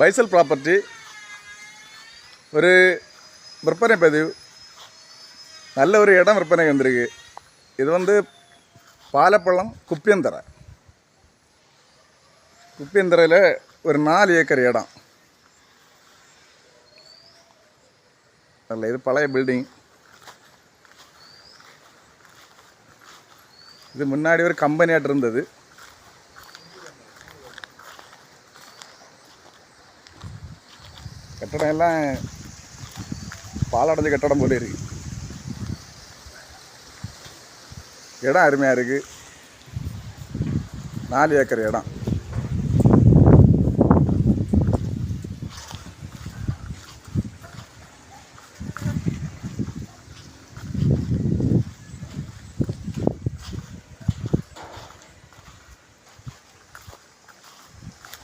பைசல் property ஒரு விற்பனை பதிவு. நல்ல ஒரு இடம் விற்பனை வந்திருக்கு. இது வந்து பாலப்பள்ளம் குப்பியந்தரையில் ஒரு 4 ஏக்கர் இடம். நல்ல இது பழைய பில்டிங். இது முன்னாடி ஒரு கம்பெனியாட்டு இருந்தது. கட்டடம் எல்லாம் பாலடைஞ்ச கட்டடம் போல இருக்கு. இடம் அருமையாக இருக்குது. 4 ஏக்கர் இடம்.